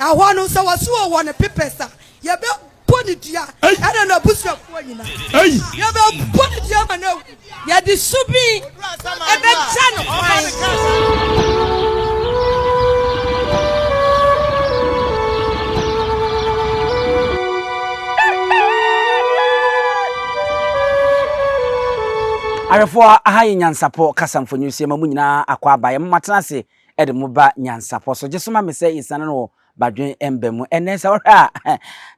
Ahwa no so wasu o won pepesa. Ye be boni dia. E na busu afo nyina. Ye be boni dia ma na. Ye di Subin e be chano kwan. Arefo ahaye Nyansapo kasamfo nyusie mamu nyina akwa abaye mmatenase ede mu ba Nyansapo so jesoma me se isane no badwen embemu ene se wohwa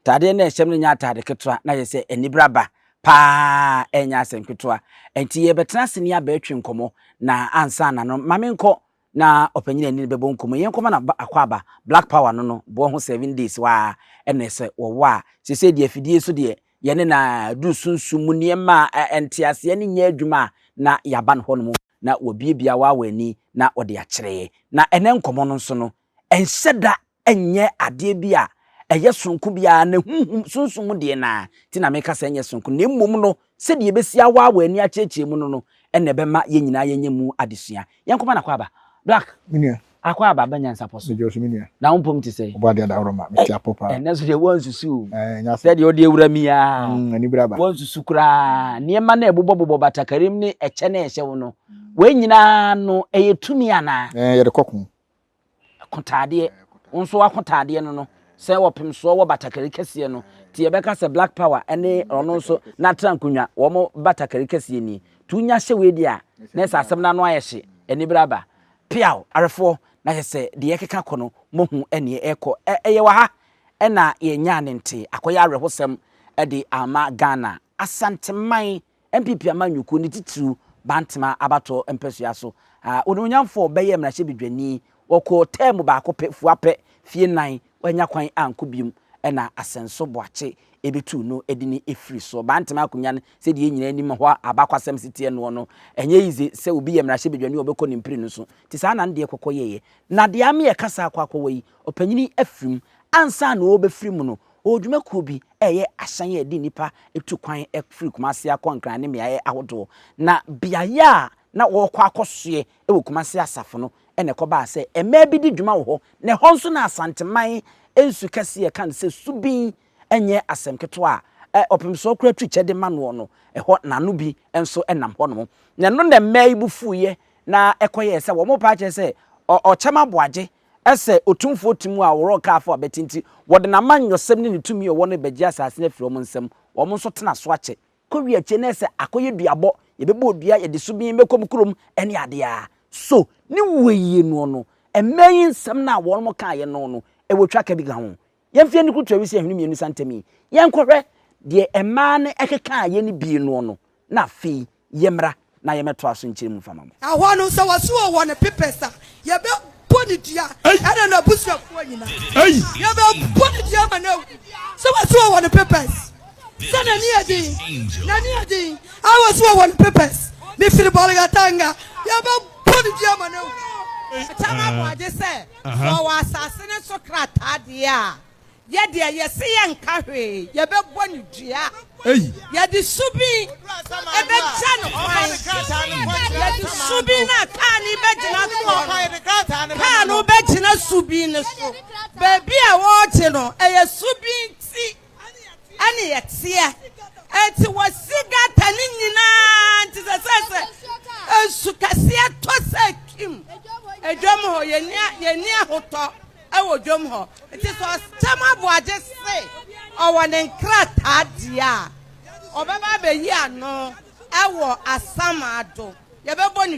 tade na ehyem no nya tade ketwa na ye se enibraba pa enya asenketwa enti ye betenase ni abatwe nkomo na ansa na no mamenko na opanyina ni bebo nkomo ye nkomo na akwa aba black power no bo ho 7 days wa ene se wo wa se die afidie so de yene na du sunsumu niema entiase ne nya adwuma na yaban hono na obiebia wa wani na ode akyere na ene nkomo no nso no enhyeda enye ade bia eye sonku bia na hunhum sunsumu de na ti na meka sa enye sonku na mmom no se de besia wa wani akyekye mu no ene bema ye nyina yenye mu adesua yenkoma na kwa aba black minia akwa aba ba Nyansapo so minia na umpom ti say Aboagye da oroma me tia popa ene so de wonsusu nya se de ode ewuramia ani braba wonsusu kura niema na ebobobbo batakarim ni eche na ehye wo no we nyina no eyetumi ana ye de kokun kontade nso akontade no se wopem so wo batakari kese no ti ebeka se black power ene ono nso na trankunwa wo mo batakari kese ni tunya hye we dia na se asem na no ayehye eni braba piao arefo na yese de yekeka kono mohu ene eko eye wa ha ena ye nya ne nte akoya arehosem ede ama Ghana Asantehene MPP amanyuku ni titru Bantama abato empesua so ononyamfo beye mrahye bidwani woko temu ba ko fuape fie nan wanya kwan anko bium ena asenso boache ebetu no edini efri so Bantama akunya ne se de nyina anim ho abakwasem sitie no no enye yize se obi ye mrahye bidwani obekọ ne mpiri no so ti sa na de kokoyeye na de ame ye kasa akwakoyi opanyini afrim ansa na obefrim no odwumakuo bi eye asan ye di nipa etu kwan efri kumase akonkran ne meaye ahodo na biaya na wo kwa akosoe ewo kumase asafo no ene koba se ema bi di dwuma wo ho ne ho nso na Asantehene ensu kase ye kan se Subin enye asemketo a opemso kura tu chede mano no eho nanu bi enso enam ho no ne no na mai bufuye na ekoye se wo mo pa che se Okyem Aboagye ese otumfo timu a woro ka afọ abetinti wode na manyosem ne tumi wo ne begye asase na firi nsem wo nso tena so ache kowi ache na ese akoye duabo ye bebo dua ye de Subin mekom krom ene ade a so ni weye no emeyin nsem na wo mo ka ye no ewotwa ka bi ga ho yemfie ni kutu awisi ahunu mienu santemi yenkohwe de ema ne ekeka ye ni bi no na fi yemra na yemeto aso nkyere mu fama mo Ahwa no so wasu o won pepesa. Ye be boni dia. E na busu afo nyina. Ye be boni dia ma na. So wasu o won pepes. So na ni adi. I was o won pepes. Me feel boliga tanga. Ye be boni dia ma na. Okyem Aboagye se so wa asase ne so krata dia. Ye de ye se ye nka hwe ye be boni dia. Ye di Subin e be chano kwan. Ye di Subin na kan ni be gina so. Kan no be gina Subin ne so. Baby a wo che no e ye Subin ti ani ye tie. Enti wo siga tani nyina nti se ensu kase to se kim. Edwom ho ye ni ahoto ewo dwom ho enti so Okyem Aboagye se owo ne nkrata dia obeba be yi ano ewo asamado ye be boni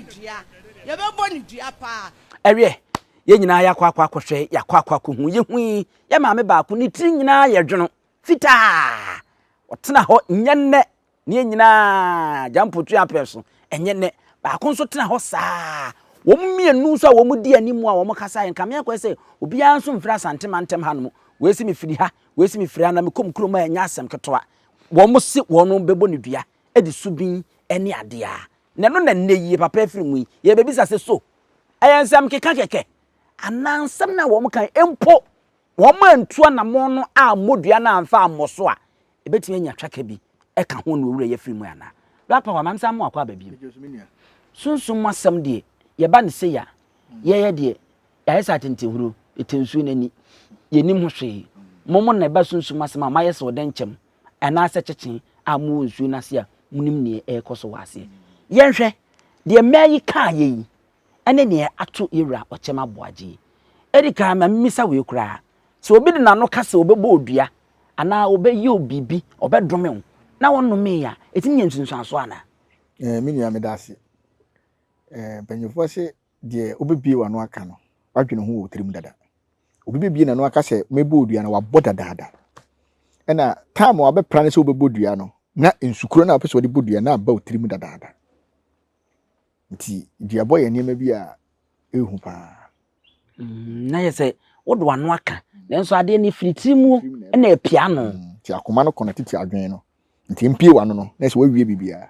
dua pa ewie ye nyina yakwa hwe yakwa hu ye hu ye maame ba ko ni tiri nyina ye dwono fita otena ho nyenne ne nyina jampotu apeso enyenne ba ko nso tena ho saa wo mienu so wo mudi animu a wo kasa yen kamia ko se obi anso mfira Asantehene ntem hanom we si mfiri ha we si mfiri na mekom kroma anya asem ketoa wo mo si wo no bebo ne dua e di Subin ene ade a ne no na nneyi papa afiri mu ye bebisa se so ayensam keka anansam na wo mo kan empo wo ma antua na mo no a modua na amfa amoso a ebetimi anya twaka bi e ka ho no wura ye firi mu ana rapa wa mamsa mo akwa babi sunsun masam de ye ba ne se ya ye de ya yesa tentehuru etensu nani yenim ho hwe momo na ba sunsum asema maye se odenchem ana ase chechen amu nsu na se a munim ne ekoso wase yenhwe de mayi ka yi ene ne ato ira Okyem Aboagye erika ma mmisa we kura so obi de nano kase obebo odua ana obeyi obibi obedome ho na wonome ya etinye nsunsuanso ana mini ya medase banyefo se de obebie wano aka no wadwene ho wo tirim dada obebie na no aka se mebo odua na wabɔ dada ena time wa be plan se obebo odua no na nsukuro na opese odi bodua na aba otirim dada nti dua boy enema bi a ehu pa na yese wodo wano aka nenso ade ni fritimu na Appiah no ti akoma no kono titi adwen no nti mpie wano no na se wawie bibia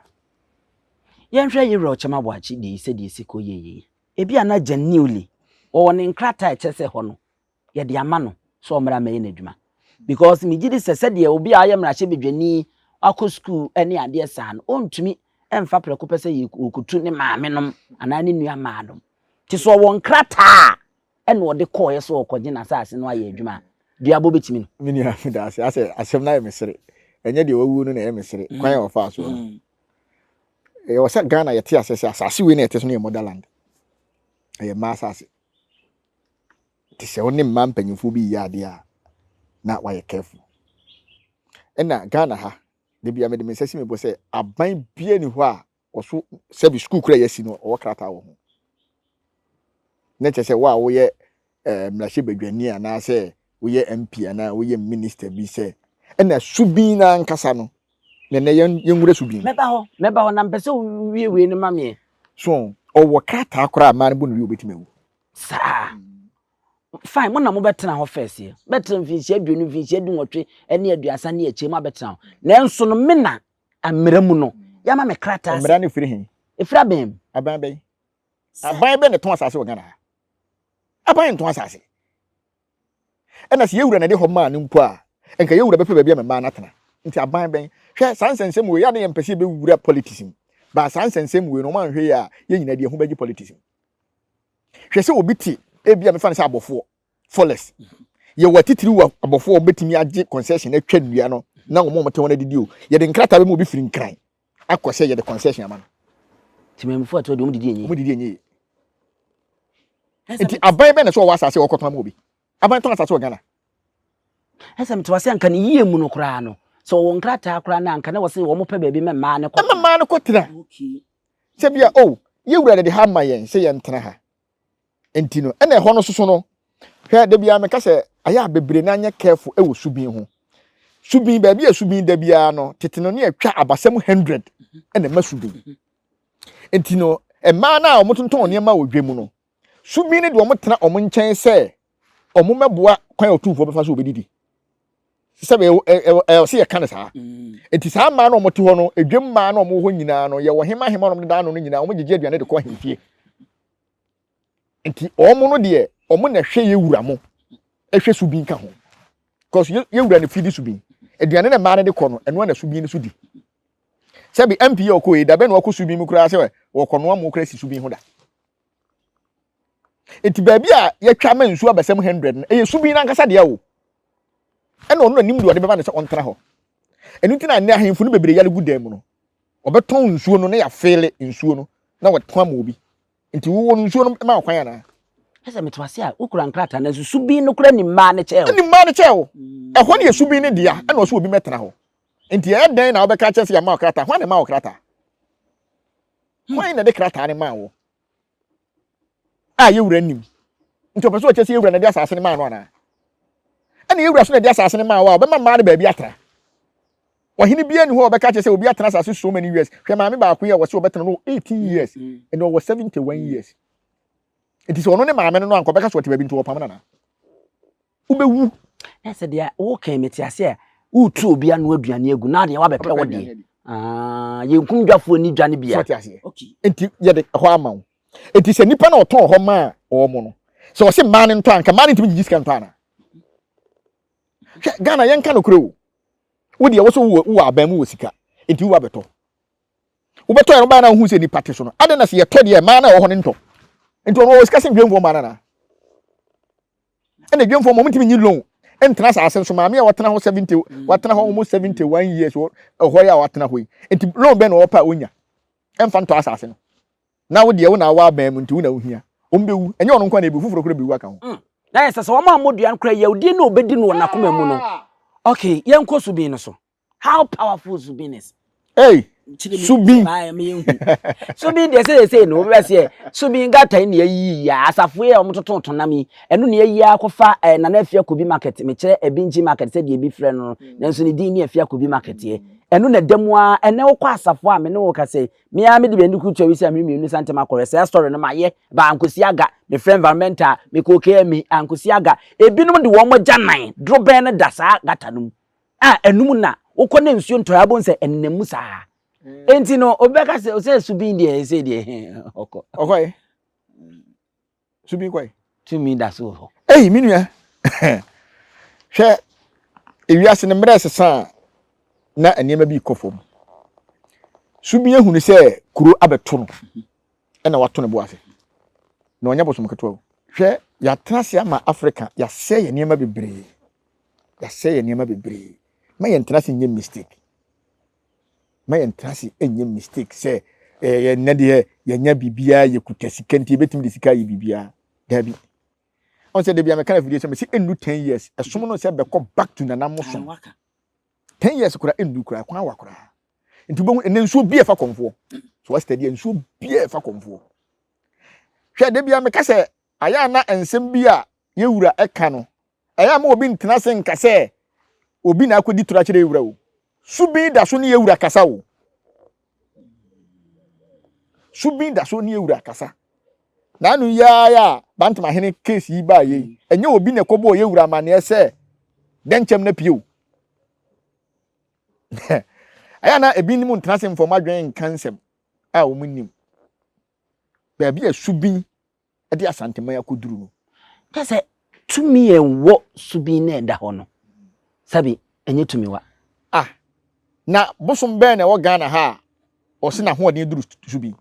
yenhwe yewra Okyem Aboagye de ise de siko yeye ebi ana genuinely o ne nkrata echese ho no ye de ama no so omra maye na adwuma because me gidi sese de obi aye mra hye bedwani akọ school ene ade sa no ontumi emfa preko pese ye okutu ne maame nom ana ne nua maadom ti so wo nkrata ene wo de koye so okoje na asase no aye adwuma duabo betimi no mini ya medase asem na ye mesere enye de wawu no na ye mesere kwan ya ofa so was at Ghana, your tears, as we net is near motherland. A mass tis only man penny for be yadia. Not why you're careful. And now Ghana, the be a medicine will say, I bind be anywhere or so service school crazy or crat our home. Nature say, wow, we are Mlashibe and I say, we are MP and now we are minister, be say, and a Subin and Casano. Nene young Subin. Meba ho na mpese we no mame. So, o wakata akra man bu no obetime. Sa. Fine, mo na mo betena ho first here. Betem finchi aduonu finchi adunwotwe ene aduasa ne ache ma betena. Nenso no me na amramu no. Ya ma me krata. Amra ne firi hin. Efra bem. Aban bem. Aban bem ne ton asase wo Ghana. Aban ton asase. Ena se yewura na de ho ma ne mpo a. Enka yewura bepe bia me ma na tena. Nti aban ben hwe sansensem we ya na yempese be wura politics ba sansensem we no man hwe ya ye nyina de ho bagi politics hwe se obi ti e bia me fa ne se abofo forest ye watitiri wa abofo obetimi age concession atwa nnua no na wo mo te wona didi o ye de nkrata be mo bi firi nkran akose ye de concession ama no timemfo ato de mo didi enyi mo didi enyi nti aban ben na so wa asase wo kotama mo bi aban ton asase wo Ghana esa mtwase anka ne yie mu no kra no so won krata akra na anka na wose wo mo pe baabi memma ne ko tira okay se bia oh ye wura de ha mayen se ye ntena ha entino ena e ho no soso no hwe de bia me ka se aya bebre na anya careful e wo Subin ho Subin baabi e Subin da bia no teteno ne atwa abasam 100 ena ma Subin entino e ma na o motonton ne ma odwemu no Subin ne de o motena o mo nchen se o mo meboa kwan otumfo befa so obedidi sabe se ye kan sa enti sa ma no moto ho no edwem ma no mo ho nyina no ye wo hema no da no nyina o mo gege aduane de ko hemfie enti o mo no de o mo na hwe ye wura mo ehwe Subin ka ho because ye wura ne fidi Subin aduane na ma ne de ko no eno na Subin ne so di sabe MP o ko e da be no ko Subin mu kura se wo kono mo kura si Subin ho da enti baabi a ye twa ma nsu abasam 100 no e Subin na nkasa de o ena ono nim do de beba ne se ontra ho enu ti na ne ahemfu no bebre yale gudam no obeton nsuo no na ya fele nsuo no na weton ama obi nti wo nsuo no ma kwan na esa metwase a ukura nkrata na Subin no kura ni ma ne che o ni ma ne che o e ho ne Subin ne dia ena so obi metena ho nti e den na obeka che se ya ma krata ho ne ma krata ho ne de krata ne ma wo a ye wura nim nti obeso che se ye wura na de asase ne ma no ana ani yewura so na dia asase ne ma wa be ma ne ba bi atra wahini bia ni ho obeka che se obi atra asase so many years hwe ma me ba ko ye wo se obetena no 18 years and over 71 years it is ono ne ma me no anko beka so te ba bi nto opam na ubewu ese dia wo kan metiase a utu obi anu aduane agu na de wa be pe wo de ye nkum dwafo ni dwane bia okay enti ye de ho amawo enti se nipa na oton ho ma o mo no so wo se ma ne nto anka ma ne ntimi gigiska nto ana Ghana yenka no kuro wo de wo so wo abamu wo sika enti wo abeto wo beto e no ba na hu se ni party so no ade na se ye to de ma na wo ho ne nto enti wo sika se dwemfo ma na na ene dwemfo mo mtimi nyi loan Entra asase so maame a watena ho 70 watena ho almost 71 years ho ya watena ho enti loan be na opa onya emfa nto asase no na wo de wo na wa ban mu nti wo na wo hia ombewu enye ono nkwa na ebu fufuro kro bewu aka ho na yesa so wo amodua nkra yawdi na obedi no na koma mu no okay yenko Subin no so how powerful Subin is hey Subin Subin dey say no be say Subin gata ni ayi ya asafo e omototo tonami enu ne ayi akofa na na Appiah Kobi market me kire ebinji market say dey bi frɛ no nanso ne din ne Appiah Kobi market ye enu na demua ene wo kwa asafo a me ne wo ka say me a me de bendu ku twa wi say me mienu santema kore say story no ma ye ba ankosi aga me friend environmental me ko Okyem ankosi aga ebinom de wo mo gyanan droben ne dasa gata no enum na wo kɔ na nsuo ntoyabo nse ennamu saa enti no obeka say Subin dey say dey okay Subin kwai to me that's all hey minua hwe ewiase ne mre sesa na enema bi kofom Subin ehunu say kuro abeto no na wato ne boase na onya bosom keto hwe ya trase ama Africa ya say ye enema bebre ma ye trase nye mistake ma ye trase enye mistake say ye nade ye nya bibia ye kutasika nti betim de sika ye bibia dabi on say de bia me kana video say me see enu 10 years esom no say be go back to nanamosom 10 years kura endu kura kwa wakura nti bo enensuo bia fa konfo so wa study ensuo bia fa konfo hwe de bia me ka say aya na ensem bia ye wura eka no aya ma obi ntena se nka say obi na akodi tura kire wura o Subin da so ne ye wura kasa o Subin da so ne ye wura kasa na anu ya Bantamahene case yi ba ye enye obi ne kobo ye wura ma ne se denchem na pio aya na ebi nimu ntena se informa dwen kansem a o munim ba bia Subin e de Asantehene akoduru no ka say tumi enwo Subin na eda ho no sabi enye tumi wa na bosom ben na wo Ghana ha o se na ho de duru Subin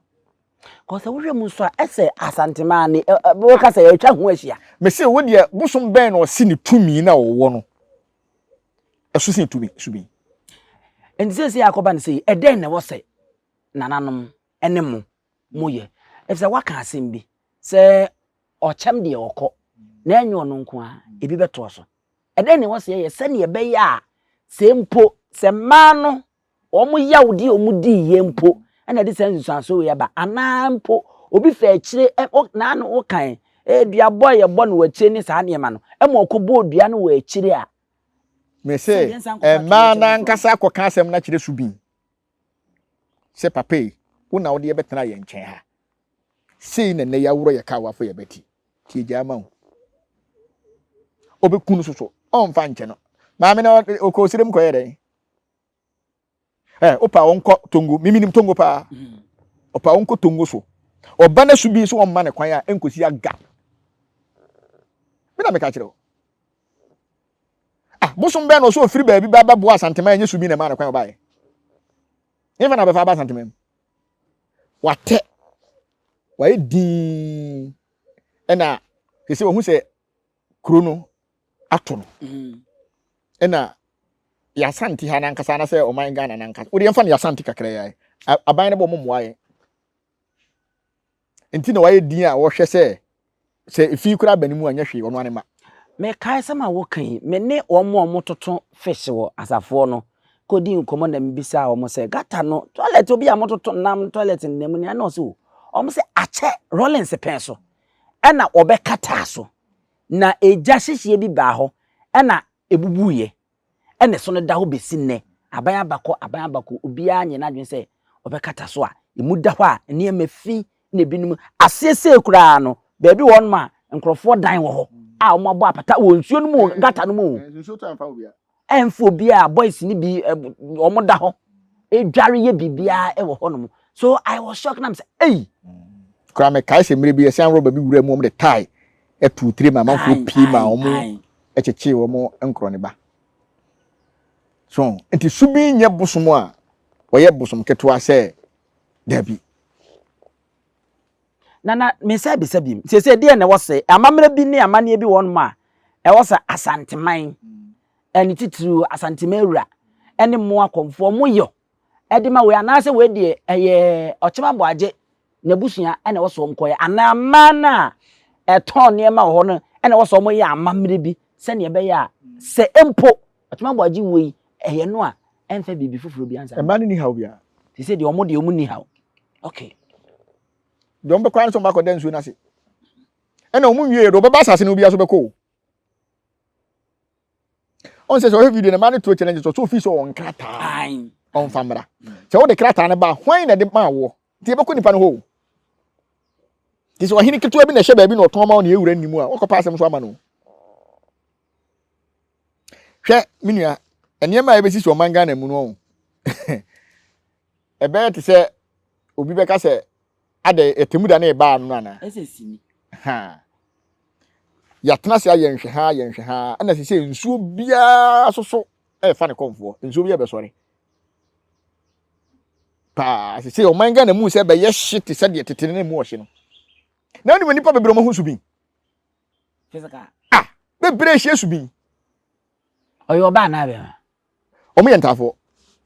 ko se wo hwemu so ese Asantehene wo ka say atwa ho ahia me se wo de bosom ben na o se ne tumi na wo no eso se tumi Subin ense yakoba ne say eden na wo say nananom enemo moye efse waka asem bi se ochem de okọ na enyo no nko a ebi beto so eden ne wo say ye se ne ebe ya sempo se ma no omo yawdi omudi yempo ana de sense so we ba anampo obi fa akire na no wo kan dua boy ye bo no wakire ni saa ne ma no ema okobo dua no wa akire a me say ma na nkasa akoka asem na kire Subin se papa wo na wo de betena ye nchen ha sei na ne ya woro ye ka wafo ye beti ti jama wo obekunu so on fa nche no ma me na okosirem ko yere opa wonko tongo miminim tongo pa opa wonko tongo so oba na Subin so on ma ne kwan a enkosi aga me na me ka kire bosom ben no so free baby baba bo Asantehene enye Subin na ma ne kwan oba ye even na be fa ba Asantehene wate wa di ena kese wo hu se kuro no ato no ena ya Asante ha na nkasa na se o man Ghana na nkasa wo de mfa na ya Asante kakra ya aban ne bo mo moa ye enti na wa di a wo hwe se ifi kura banimu anya hwe ono ane ma me kai sama wo kan me ne omo toto fish wo asafo no kodi nkomo na mbisa omo se gata no toilet obi amototo nam toilet nnem ni ana so omo se ache Rollins penso ena obekata so na eja hyehye bi ba ho ena ebubuye ene so no da ho besi nne aban abako obi anye na dwen se obekata so a emu da ho a ne mafi na binum asese kura no beebi won ma nkrofo dan wo ho a omo abo apata wo nsuo no mu gata no mu nsuo to amfa obi a enfo bia boys ni bi omo da ho edware ye bibia e wo ho no. So I was shocked and I'm say hey kura me kai se mire bi ese anro ba bi wura mu omo de tie e 2-3 ma manfo pi ma omo e cheche omo nkro ne ba so enti Subin nye bosom a wo ye bosom keto se dabi nana me say be sabim se de na wo se amamra bi ne amane bi won ma was a Asanteman and it to Asantemera and the more conform yo. Edima we anase we de Okyem Aboagye Nebusia and also Mkoya and na mana a ton near my honor and also mo ya mamre bi send ye be ya se empo Okyem Aboagye we no a emfa bibi fufuru bi ansa. E man ni how bia. He said the omo de omu ni how. Okay. Don't be crying so back on so na se. E na omu wie do be ba asase no bia so be ko. On says so video na man to challenge so office on krata. On famra. So what the krata na ba hwan na de ma wo. Ti e be ko nipa no ho. Ti so hini keto bi na hye ba bi na oton ma na ewura nimu a. Wo ko pass am so ama no. Hwe minua enema e be si so manga na mu no. E be te se obi be ka se ade etemuda na e ba no na. Esesini. Ha. Ya tena se ayenhwe ha na se nsuo bia soso e fa ne konfo nsuo bia be sori pa se o manga na mu se be ye shit se de tetene na mu o hye no na ni nipa bebre mo hu Subin physical bebre hye Subin oyo ba na be o me yentafo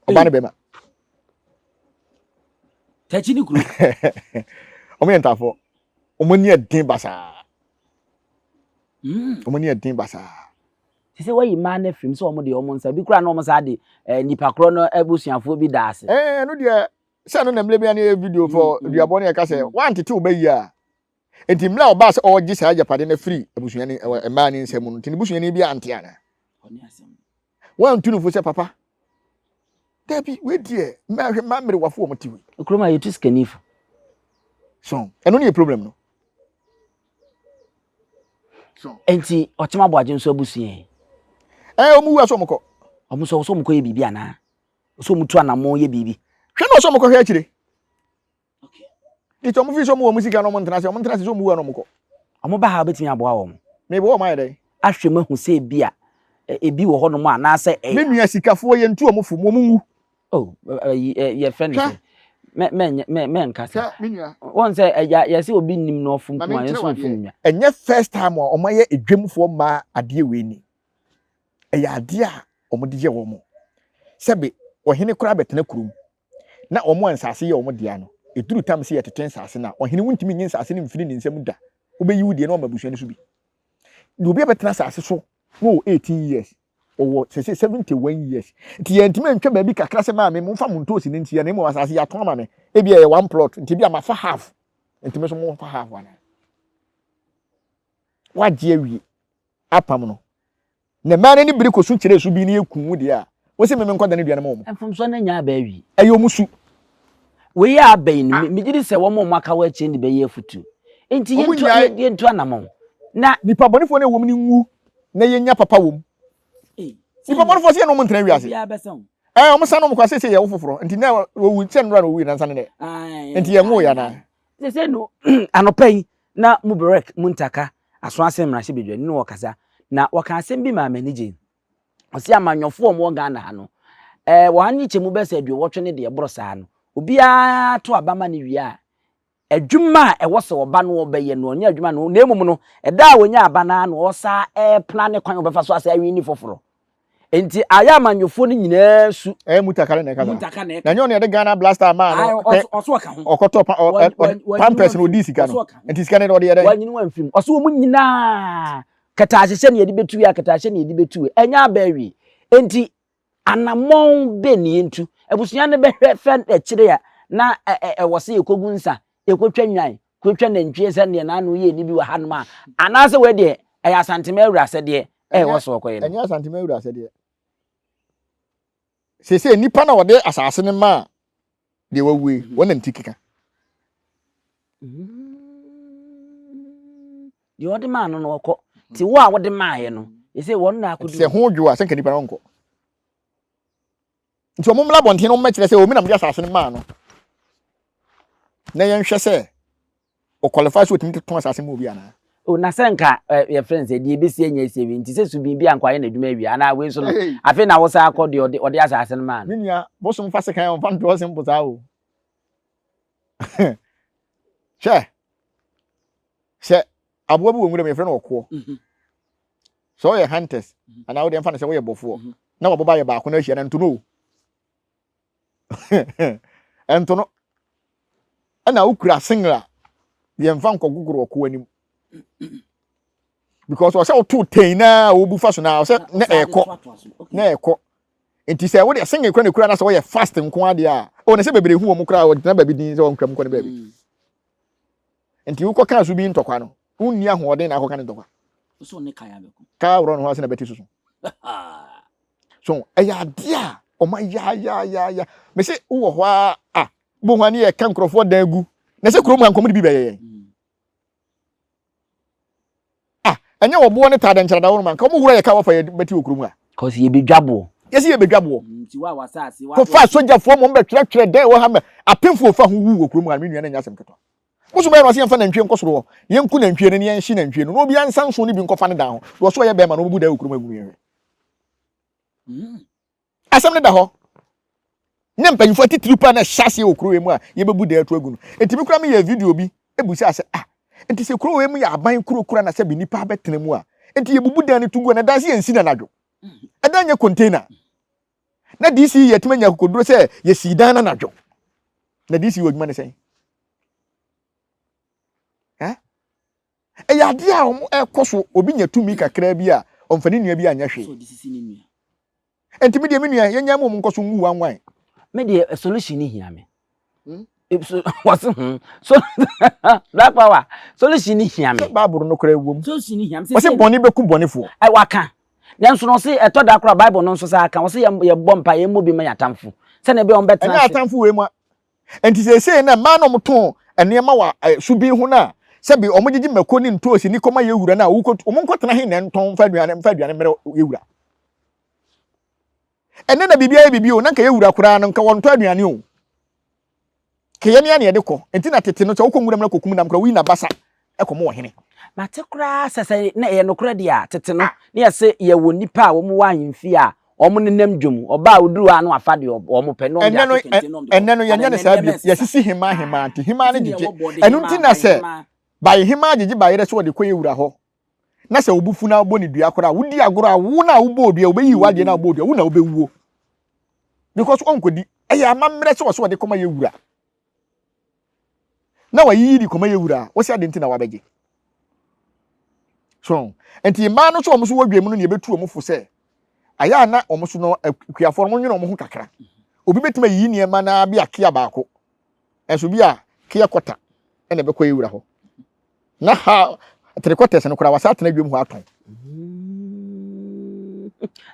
o ba ne be ma tachi ni kuru o me yentafo o mo ni edin basa omoni edin basa se we yima na film so omo de omo nsa bi kura na omo sa de nipa kro no ebusuafo bi daase no de se no na mle bia na video for duabo na ka se wan tete obayi a enti mla oba se ogi sa ajapade na free ebusuani ema ni nsem no enti ebusuani bia ante ana oni asem wan tunu fo se papa debi we die ma mere wafo omo tiwi okroma yetu skanif so eno ni problem no so enti Okyem Aboagye nso abusue omu wa so mko omu so mko ye bibi ana so mutu anamo ye bibi hwe no so mko hwe akire okay di to mu fi so mu wo musika no mo ntena se so mu wa no mko omu ba ha betimi aboa wo me bo ma yede ahwe mahu se bia ebi wo ho no mo ana se me nua sikafo ye ntu omu fu mo mu oh ye friend me nkasa minua won say ya se obi nim no ofum kuma ye so ofum nya enye first time o maye edwemfo ma ade we ni eya ade a omode ye wo mo sebe ohene kura betena kurum na omo ansase ye omo dia no eduru tam se ye teten sase na ohene wuntimi nyin sase ni mfiri ni nsem da obeyi wudie na omabusua ni so bi ni obi betena sase so no 18 years owo se 71 years nti ye ntime ntwa ba bi kakra se ma me mfa muntosi ni ntia na mo asase ya ton ma me e bia ye one plot nti bia ma fa half ntime so mo fa half wana waje awie apam no na ma na ni biri ko su kire su bi ni ekun de a wo se me nkoda na duane mo enfom so na nya ba awie ayo musu we ya abai ni me gidi se wo mo maka wa chi ni be ye futu enti ye ntu anamon na nipa bonifo na wom ni nwu na ye nya papa wom nipa bonifo se no mo ntena wiase ya beson omo sa no mo kwase se ye wo foforo enti na wo chen no wo na nsa ne enti ye nwu ya na se no anopai na mubrek muntaka aso asem na hye bedwa ni wo kasa na waka asem bi ma manage osi amanyofo omo Ghana ha no wo hanyi chemu be se adwo wotwe ne de ebrosa no obia to abama ne wi a adwuma e wose oba no obeye no nya adwuma no na emum no eda wonya abana no osa plan ne kwan obefa so asa awi ni foforo enti aya amanyofo ni nyina su mutakare na kaza na nyo ne de Ghana blaster ma no oso ka ho okoto pampers no di sika no enti sika ne de ode wanyi no amfim oso mu nyina kata ahyehye ne yedi betu ya kata ahyehye ne yedi betu enya abawi enti anamon be ne entu ebusua ne behwe fe ekire ya na wose ekogu nsa ekotwa nwan kotwa nantwie se ne na anu ye ni bi wa hanuma anase we de Asantehene awura se de woso koye no enya Asantehene awura se de se nipa na wode asase ne ma de wawe wona ntikika di wode ma no no okọ ti wo a wode ma ye no ye se won na akodu se ho dwo a se nka nipa no nko nti omumla bonte no mmekire se omi na mde asase ne ma no na yen hwe se o qualify so timi to asase ma obi ana o na senka your friends e di ebesi enya esewi nti se Subin bi ankwanye na adwuma wi ana we so no afi na wo sa akọ de ode asase ne ma no minia Bosom fa se kan on fa nto simple sa o she Aboa bi wo nwure me frɛ no okwo so ye hunters and now dem fa say we bofo na wo boba ye ba ko na hia na ntono entono ana ukura singla ye mfa nkoguguru ko anim because o say o to ten na o bu fa so na o say na eko enti say wo de single kura ne kura na say wo ye fast nko ade a o ne say bebere hu o mu kura o de na baby din say o nkram ko ne baby enti wo ko kan so bi ntokwa no unni ahode na akoka ne ntokwa so ne kaya be ko ka woro no ho ase na beti susu so eya dia o ma ya me say wo ho a bo ho ani e kan krofo dan gu na say kromu ankom de bi be ye anya obo ne tada nkyara da wo man ka mo wura ye ka wo fa ye beti okromu a cause ye be dwabo yes ye be dwabo nti wa wasase wa ko fa soja fo mo be twere den wo ha me apemfo fa ho wu okromu a me nua na nya sem keto musu be no se yemfa na ntwe nkosoro yenku na ntwe ne yenhye na ntwe no obi ansan so ne bi nkofa ne da ho wo so ye be ma no bu da okromu agunu ye asem ne da ho ne mpanyfo titiri pa na hyase okromu mu a ye bebu da atu agunu enti bi kura me ye video bi ebusi ase enti se kuro we mu ya aban kuro na se bi nipa betena mu a enti ye bubu dan ne tugo na danse yensi na nadwo edanya container na DC yetima nya kokoduro se ye si dan na nadwo na DC wo dwuma ne sen ya dia o ekoso obi nya tumi kakra bi a omfani nua bi anya hwe so DC ni nua enti me de me nua yenya mo nkoso ngu wanwan me de solution ni hia me was so black power solution ni hia me bible no kra ewom solution ni hia me se boni beku bonefo ai waka nanso no se eto da kra bible no nso sa aka wo se ye bompa ye mo bi ma yatamfo se na be on betena anya atamfo we mu enti se na ma no mto enema wa subi ho na se bi omugigi mako ni ntosi ni koma ye wura na wo ko omunkotena he na nton fa aduane mere ye wura enne na bibia o na nka ye wura kura no nka wonto aduane o keye ne ane de ko enti na tete no so wo ko nwura mra kokum na mkra wi na basa ekomo wo hene mate kura sese na ye no kura dia tete no na ye se ye wo nipa a wo mu wa hemfi a omo nenam dwom oba oduru anu afade omo pe no ya enne no yenya ne sabi yesisi hema anti hema ne gije enu nti na se bai hema gije bai re so wo de ko ye wura ho na se obufu na obo ni dua kora wudi agoro a wo na wo bo dua obeyi wade na obo dua wo na obewuo because onkodi eya amamre so wo de koma ye wura na wa yi di koma ye wura wo se ade nti na wabege so enti ma no so omo so wadwam no ne betu omo fo se aya na omo so no akuafo no nwene omo ho kakra obi betima yi niema na bia kia baako enso bia kia kota ene be ko ye wura ho na ha trekotes no kura wasate na dwam ho aton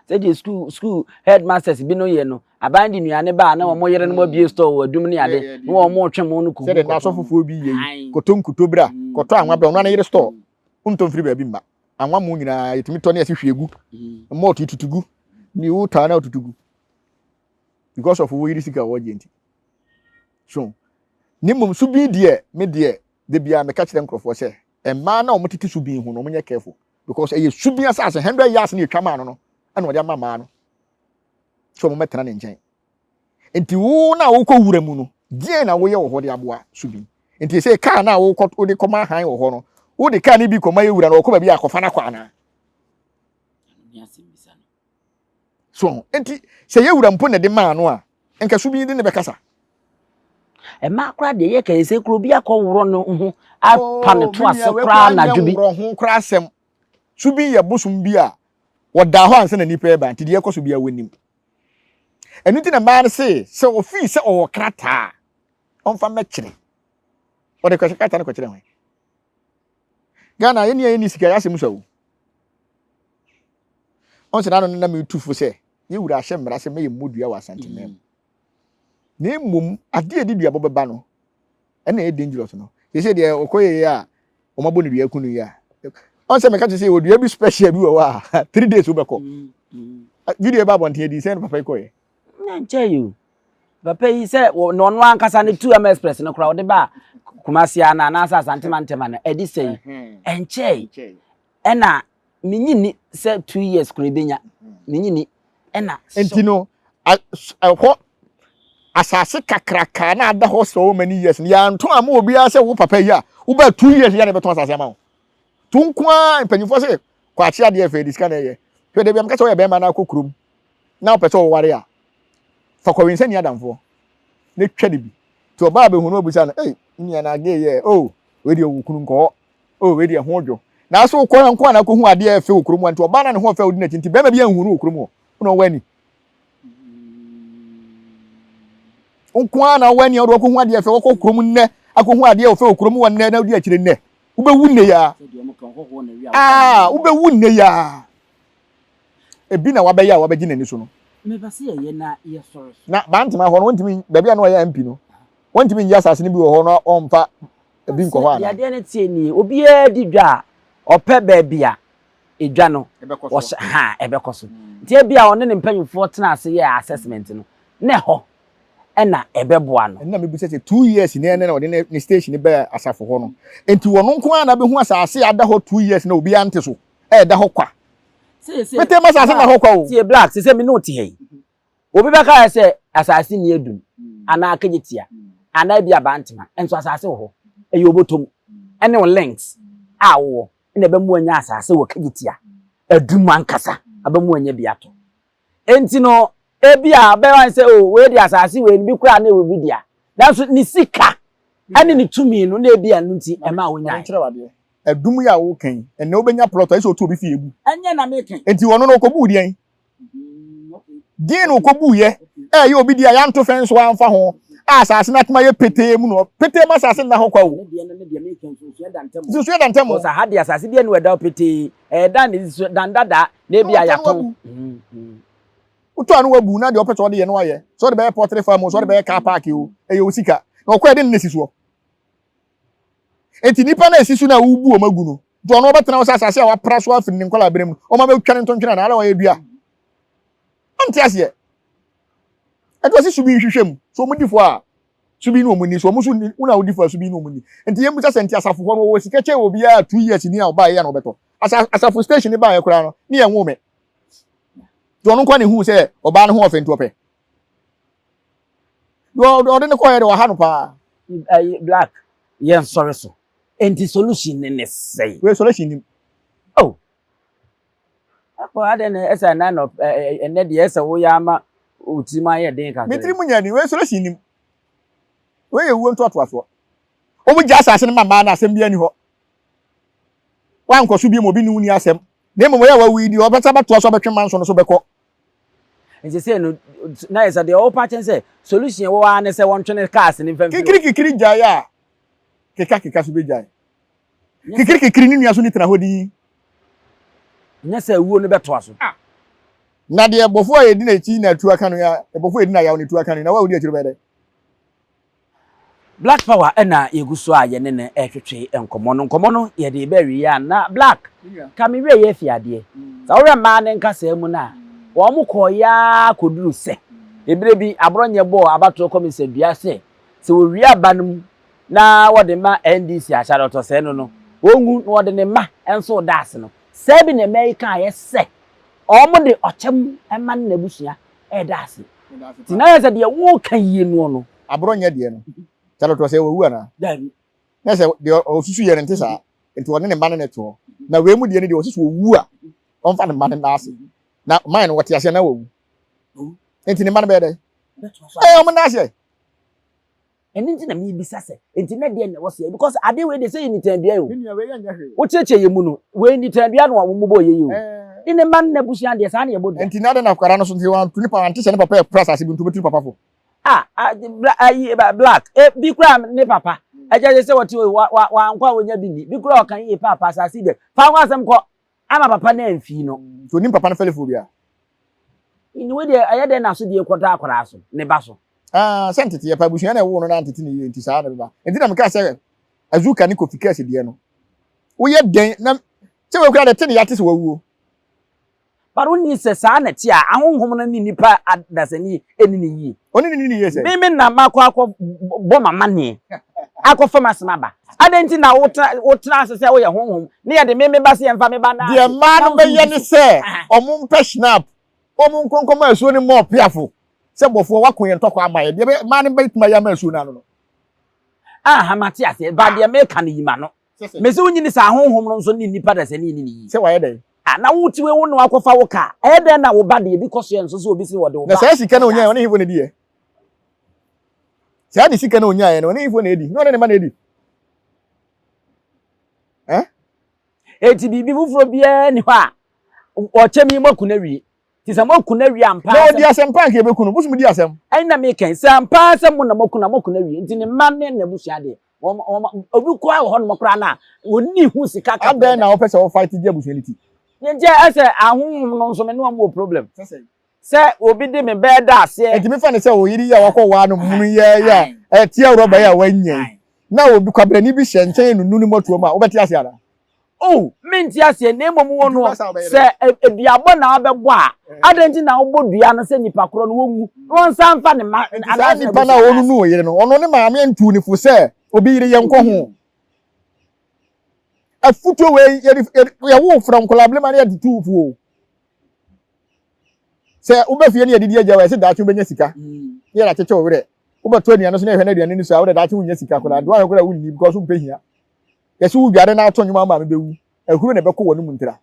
say school headmasters bi no ye no abandi nuane ba na omo yere no mo bie store wadum ne ade no omo twem no ku say na so fufu obi ye kotonkuto bra koto anwa bra no na yere store unton free ba bi mba anwa mu nyina yetimi to na yesi hwegu mo tutugu ni uta na tutugu because of wo yiri sika wo jenti so ni mum Subin de me de bia me ka kire nkrofo se emma na omo titi Subin hu no omo nye careful because e Subin asase 100 years na etwa no ana odi ama no so mo metena ne nchen enti wo na wo ko wura mu no die na wo ye wo ho de aboa Subin enti se ka na wo ko de koma han wo ho no wo de ka ni bi koma ye wura no ko ba bi akofa na kwa na so enti se ye wura mpo ne de ma no a enka Subin de ne be kasa e ma kra de ye ka ese kro bi akọ no ho apa ne to ase kra na dwubi woro ho kra asem Subin ye bosom bi a woda ho anse na nipa e ba nti de ye koso bi a wonim enu ti na ma ne se ofi se o krata onfa mekire o de kwashikata ne kwakire ho Ghana ye ni sika ya se musawu on se na no na me tufu se ye wura ahye mra se me ye modua wa Asantehene ne mum ade edi dua bobeba no na e dangerous no ye se de okoye ya o mabo ne dua kunu ya on se me ka se odua bi special bi wa 3 days ubeko video ba bonte edi se papa ikoye na nche you papa yi se no no ankasa ne 2M express no kra wo de ba Kumasi ana na Asantehene na edi sei enche ena minyini se 2 years kura benya minyini ena entino ho asase kakraka na ada ho so many years ya nto ama obi ase wo papa yi a wo ba 2 years ya na beto asase ama wo tunkwa mpanyifo se kwachi ade fe disika na ye hwe de biam ka so ye be ma na kokrom na o pese o ware a fa kwa wensa ni adamfo ne twa de bi to ba be hu no obusa na nya na age ye we de okunu nko we de ho odwo na so ko nko na ko hu ade fe okrom anti oba na ne ho fe odi na tinti be ma bi anhu no okrom no wani na wani o ko hu ade fe ko okrom nne akohu ade fe okrom wonne na odi akire nne ubewu nne ya ubewu nne ya ebi na wabe ya wabe ginani so no me ba se ye na ye soro na Bantama ho no wontimi baabi na ya MP no wontimi nyi asase ne bi wo ho no omfa ebi nko ho ana ya de ne tie ni obi e di dwa ope baabi a edwa no wo ha ebekoso tie bia one ne mpanyimfo tena ase ye assessment no ne ho ena ebeboa no na mebu sese 2 years ne ene na ode ne station be asafo ho no enti wono nko ana be hu asase ada ho 2 years na obi ante so da ho kwa se mete ma asase na ho kwa o tie black se me no tie obi be ka se asase ni edum ana akagitia ana bia Bantama enso asase ho obotom ene on links a wo ene be mu anya asase wo kagitia edum ankasa abamu anya biato enti no ebia be wan say we di asase we ni bi kura na we dia nanso ni sika ane ni tumi no na ebia no nti e ma wonya edum ya wo kan ene obenya plot iso to obi fi ebu anya na me kan enti wono no kobu dian din no kobu ye ye obi dia ya nto fence wa amfa ho asase na tuma ye pete mu no pete ma asase na ho kwa wo ne dia me kan so da ntem so ha dia asase dia no we da pete dan ni dan dada na ebia ya ton uto anu wabu na de opeto de ye no aye so de be portrait farm so de be car park o osika na okwa de ne sisuo enti nipa na esisu na wubu o magu no do no obetena asase a wa praso afiri nkola berem o ma be twane ntontwena na ala wa edua anti ase eto si Subin hwehwem so mu difo a Subin no muni so mu so una odifo a Subin no muni enti yemu sa senti asafo ho no wo sika che obi a 2 years ni a oba ye na obeto asafo station ni ba ye kura no ni ye nwome dono kwa ne hu se oba ne ho ofenti ope do de ne ko ye de wa ha no pa black yen sorry so enti solution ne say we solution nim apo ade ne esa na no ene de esa wo ya ma utima ye den ka mitri munya ni we solution nim we ye wo nto aso o mu ja asase ne mama na asem bia ni ho wa nkoso bi mo bi ni uni asem ne mo ya wa wi di obeta ba to aso betwe manso no so beko nje say no na esa de o pa chen say solution wo wa ne say won twene cars ni mfam kikiri jai a keka so be jai kikiri ni nua so ni tena hodi nya say wuo no beto aso na de bofo a yedi na chi na tu aka no ya bofo yedi na ya oni tu aka no na wa odi akiro be de black power ena yeguso a ye ne ne ehwetwe enkomo no ye de be wi ya na black kamire ye fiade sa wo ma ne nkasa mu na wo mu koya koduru se ebire bi abronye bo abato komise dua se wo wi abanum na wo de ma NDC acharoto se no wongu wo de ne ma enso das no se bi ne America ye se o mu de ochem ema na busua das ti na ye se de wo kan yie no abronye de no charoto se wo wu ana na se de osusu ye nte sa enti wo ne ma ne to na we mu de ne de osusu wo wu a on fa ne ma ne das na mine what ya se na wo enti ne ma ne be de o mo na se eni nti na mi bisa se enti na de na wo se because ade we dey say ni tandua yo wo cheche ye mu no we ni tandua no wo mo bo ye yo ine man na busia de sa na ye bodu enti na de na kwara no so nti wan tuni pa ante se ne papa e press ase bi ntu betu papa fo black bi kura ne papa aja se woti wa nkwa wonya bi ni bi kura okan ye papa asase de fa nwa asem ko ama papa na amfi no so ni papa na felefobia ini we de aye de na so de kwota akwara so ne ba so sentete ye pa bushia na wo no na ntete ni enti sa na ba enti na meka se azuka ni kofika se de no wo ye den na se we kura de te ne yate se wawuo but when you say sa na ti a ahonhom na ni nipa adasani eni ni yi oni ni ye se me na makọ bo mama ne akọ famous maba adenti na wotra asese wo ye honhom ne ye de me ba se emfa me ba na de man be ye ne se omo mpa snap omo nkonkom aso ni mo piafo se bofo wakon ye ntoko amaye de man be tuma ya ma aso na no hamati ase ba de me ka ne yima no me se wonyi ni sa honhom no so ni nipa dasani ni yi se wa ye de na wuti we wonu akofa wo ka e den na wo ba de because ye nso so obi si wo de wo ba na say sika na onya woni hifo na di e say adi sika na onya ye no woni hifo na edi no ne ma na edi eti bibi fufuro bia ni ho a o chemi moku na wi ti se moku na wi ampa no di asem pa nke beku no busum di asem ai na me kan se ampa asem mo na moku na wi nti ne ma ne na busua de obi ko a ho no mokra na woni hu sika ka adan na wo pese wo fight di abusua niti nje ase ahun no so me no mo problem se obi de me be da ase enti me fa ne se wo yiri ya wakọ wa no munu ya ti awroba ya wanyan na obi kwabrani bi hye nchen nunu ni motuo ma wo beti ase ara oh minti ase na emom wo no se eduabo na obebo a adenti na ogbodua no se nipa kro no wowu won san fa ne ma ana nipa na wonu nu oyire no ono ne maame ntu ni fu se obi yire ye nko ho afuto we ya wo from collaborate na ya tutu fu o se ubefie ne yedidi agya we se daachu benya sika ye la cheche owre ubeto aduane so na ehwe na aduane ni so awre daachu wunya sika kola do ahwe kola wunni because umpehia yesi wu biare na ato nwuma ma bewu ehuru na beko wonu muntira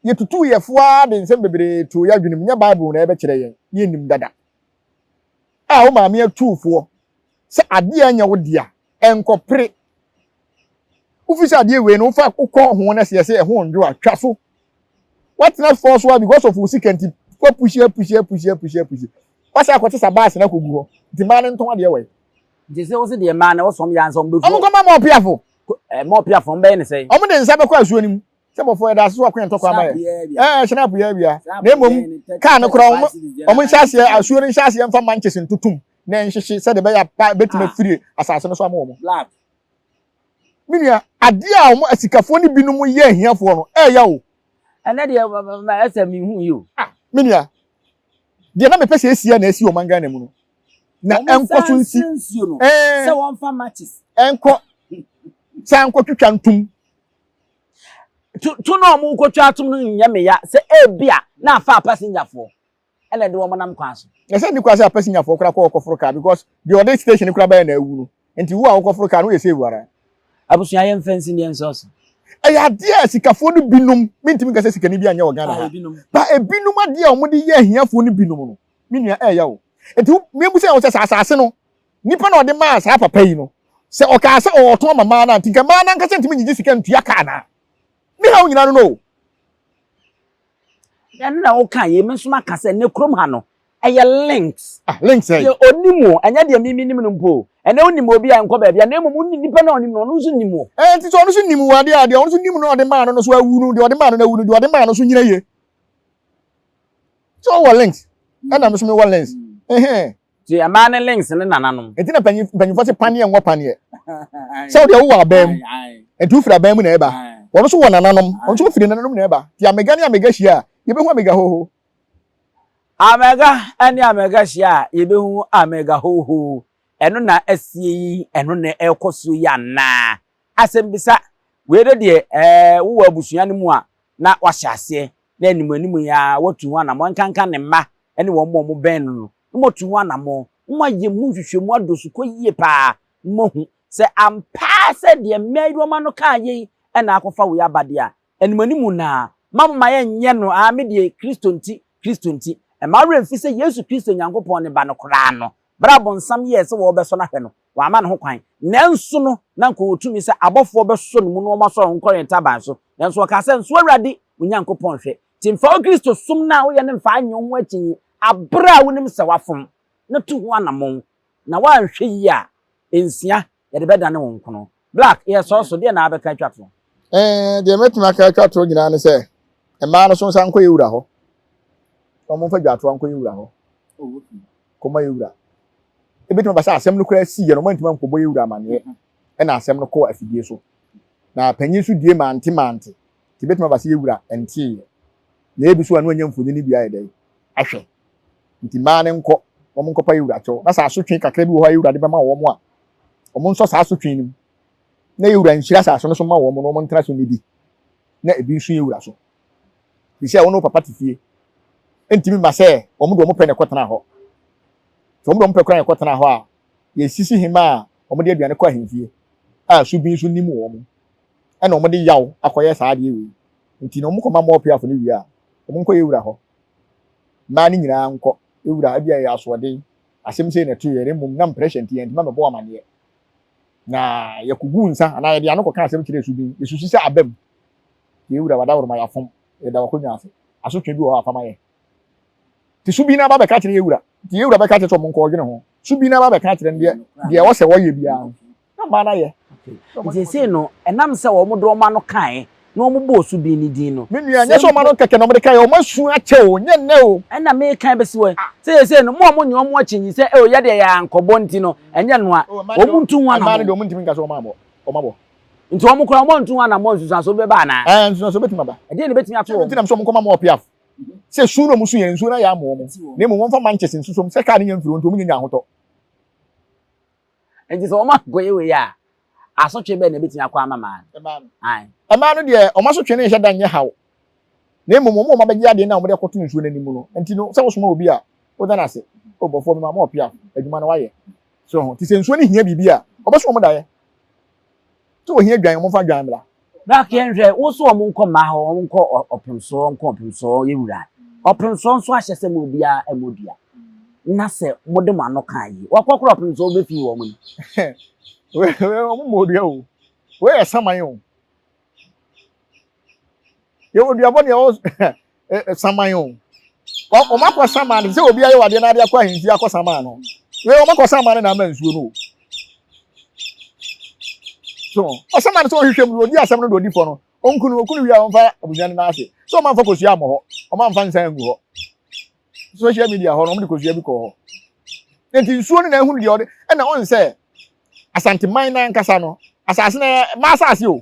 ye tutu ye foa de nsem bebre to ya dwunim nya bible na ebe kire yen ye nim dada a wo ma me atuufo se ade anya wo dia enkopre ufisa ade we no fa kokọ ho na se ho ndwo atwa so what not force wa because of usikanti ko push pasa akwete sabas na kogu ho di man nton ade we je se wo se de man na wo som ya nsom befu omo ko ma mo piafo mo piafo mbe ne sei omo de nsa be kwa asuo nim se bofo da so akwen ntokwa ma shina bu ya bia na emom ka no kro omo nhyase asuo nhyase mfa manchester ntutum na nhyehe se de be ya betima firi asase no so ama omo black minia ade a omo asikafo ni binum ye ahiafo no ya o ene de ese mi hu yo minia de na me pese esia na esi o manga na mu no na enko so nsi se won fa matches enko sanko twitwa ntum tu no mu ko twa atum no nya me ya se ebia na afa passenger fo ele de wo manam kwaso se ni kwase passenger fo kura ko foro car because the other station kura ba na awu no enti wo a wo foro car no ye save ara abusuya ye mfensi ne enso ya dia sikafo no binum mintimi ka se sikani bi anya wo Ghana ha ba ebinum ade a omode ye ahiafo no binum no minua ya wo enti mebu se wo se asase no nipa na ode ma sa papa yi no se o ka se o to mama na tinka ma na nka se ntimi nyiji sika ntua ka na mi ha nyina no ya na wo kan ye mensuma ka se ne krom ha no eye links links ye onimo anya de mimi nim no mpo ene onimo obi a nko ba bia na emum nipa na onimo no nso nimo enti so no so nimo ade ade ono so nimo no ode ma no so awu no de ode ma no na awu no de ode ma no so nyina ye so what links ana me what links ti amane links ne nananom enti na panyifo se pane enwo pane so de wo abam enti ufira abam na eba wono so wo nananom wono so firi nananom na eba ti amega ni amega hia ye be hu amega ho amega ani amega hia ye be hu amega ho eno na asie eno na ekoso ya na asembisa we de wo abusua ne mu a na wahyase na animanimu ya watu ho na mo nkanka ne mma ene wo mo ben no mo tu ho na mo ye mu hwehwemu adosu ko yie pa mo hu se ampa se de medo ma no ka ye ena akofa wo ya bade a animanimu na mamma ye nye no a me de Kristo nti e ma remfi se Yesu Kristo Nyankopon ne ba no kra no brabo nsam ye se wo beso na hwe no wa ma no ho kwan nanso no na nko otumi se abofo beso no mu no ma so nko taban so nanso ka se nso awrade Nyankopon hwe timfa Kristo sum na wo ye ne mfa anyo ho akinyi abra wonim se wafom na tu ho anamon na wa nhwe yi a ensia ye de beda ne won kono black ye so de na abeka twato de metuma ka twato nyina ne se e ma no so san ko yewura ho omo fa dwato an ko yewura ho koma yewura ebetuma ba sa asem no kura si ye no mantuma nkobo yewura mane e na asem no ko afidie so na panyin so die mante tibetuma ba sa yewura enti na ebi so anu anya mfoni ni bia yedai ahwe nti ma ne nko omo nkopa yewura cho na sa asotwe kakra bi wo ha yewura de bema wo mo a omo nso sa asotwe nim na yewura nhyira sa aso no so ma wo mo no mo ntra so ni bi na ebi nso yewura so bi se wo no papa tifie enti mi ma se omo do mo pe ne kotena ho so omo do mo pe kran kotena ho a ye sisi hima a omo de aduane ko ahemfie a Subin so nim wo mo e na omo de yaw akoye sa ade ewe nti no mo koma mo Appiah ni wi a mo nko yewura ho ma ni nyina nko yewura Appiah ya asode asem sei na tu yere mum na impression ti enti ma me bo amane na yakugu nsa ana ye dia no ko kan asem kire Subin esusu se abam yewura wada woro ma yafom e da wakonya ase asotwe bi wo afama ye ti Subin na ba be ka kire yewura ti yewura be ka kire so mo nko ogene ho Subin na ba be ka kire de wo se wo ye bia na ma na ye nti sei no enam se wo mo do ma no kan na wo mo bo Subin ni din no me nua nya so ma no keke no mo de kan ye o masu ache o nye ne o ena me kan be si we sei no mo nyo mo achinyi se e o ye de ya nkobo nti no enye no a wo mu ntu ho na ma ne de o mu ntimi nka so ma bo nti wo mo kura mo ntu ho na mo nsusu so be ba na nsusu so betuma ba e de ne betumi ato wo nti na so mo koma mo Appiah se su no musu ye nsu na ya mo na mo won fa Manchester nsu so se ka ne nyamfiri won to mo nya ahoto nti so ma goye we ya asotwe be na betumi akwa mama ema no de o masotwe ne hye dan nye hawo na mo ma be gya de na mo de koto nsu na nimu no nti no se wo so ma obi a o da na se o bofo me ma mo Appiah adwuma na waye so ti se nsu ne hia bibia o be so mo da ye to o hia dwan mo fa dwan bla na ke nhwe wo so mo nko ma ho mo nko opemso yewura opemso nso ahye se mo bia emodua na se mo de mo ano kan yi wakokoro opemso be fi wo mo ni we mo modua o we esaman o ye odua bo ne o esaman o makwa saman se obi aye wade na ade akwa hinti akwa saman no we o makwa saman na ma nsuo no so osaman so hwehwem ro di asem no do di fo no onkunu wi a onfa abujan na ase so man fa kosua mo ho o man fa nsan ngu ho social media ho no mo de kosua bi ko ho enti nsuo na ehunu de o de na on se Asantehene na nkasa no asase na ma asase o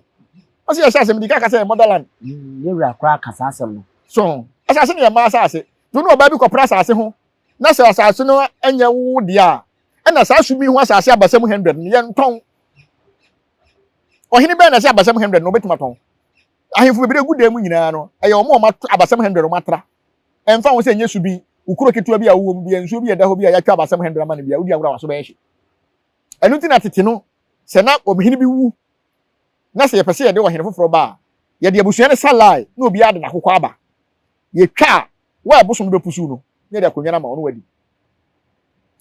se ya asase mi ka say motherland yewura kra kasa asem no so asase na ma asase do no ba bi ko pra asase ho na se asase no anya wo de a na sa Subin ho asase abasem 100 ne ye nton ohini be na se abasem 100 no betima ton ahemfo bebere gude mu nyina no eye o ma abasem 100 o matra emfa wo se nye Subin ukuro ketua bi a wo mu bi enso bi e da ho bi a ya twa abasem 100 ma ne bi a wudi awura waso be hye enu ti na tete no se na obihini bi wu na se ye pese ye de ohene foforo ba ye de abusua ne salai na obi ade na kokwa aba ye twa wa abosom be pusu no ne de akonwa na ma ono wadi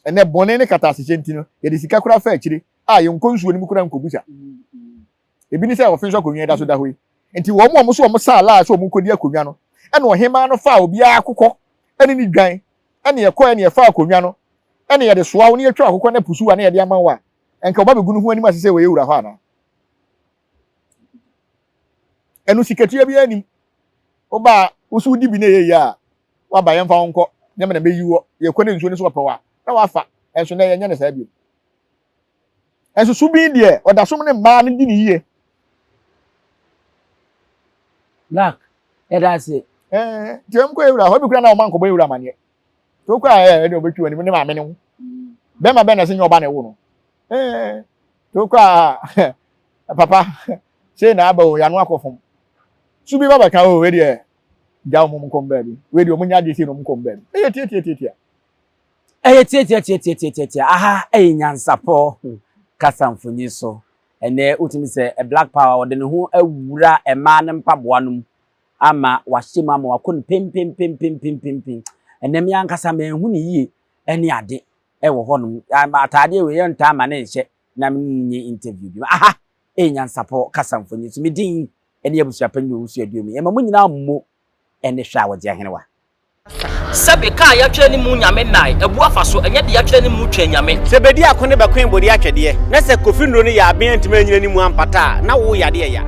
ene bone ne kata asese nti no ye de sika kura fa akire a ye nkonsuo ni mu kura nkobusa ebi ni se ofin so akonwa da so da hoi nti wo mo so mo salai so mo kodi akonwa no ene ohema no fa obi akokọ ene ni dwan ene ye ko ene ye fa akonwa no ene ye de soa wo ne ye twa akokọ na pusu wa ne ye de ama wa enka oba begunu hu anim asese we yewura ho ana enu siketua bi anim oba usu di bi na ye ya wa ba yemfa onko nyame na meyiwo ye kwane nsuo ne so pawa na wafa enso na ye nya ne sa bi enso Subin de odasom ne ma ne di ni ye black edase jem ko yewura ho bi kura na o man ko bo yewura mane to ko de obetwi anim ne ma me ne ho be ma be na se nya oba na wo no to kwa papa say na aba o ya no akofom Subin baba ka o we de jaw mum kom ba bi we de o munya de se no mum kom ba bi tie aha Nyansapo kasamfuni so ene utimi se black power wode ne ho awura ema ne mpaboa no ama wahyem ama wakon pem ene me ankasa me hu ne yie ene ade ewo ho no atade we ye nta ama ne hye na me interview bi aha Nyansapo kasamfuni so me din ene abusua panyo usu aduomi ema mo nyina ammo ene hwa wode ahenewa Sabe ka ya twa ni mu nyame nai ebu afa so enye de ya twa ni mu twa nyame se bedi akone bakwen bodi atwede na se kofi nro ni ya aben ntime nyina ni mu ampata na wo yade ya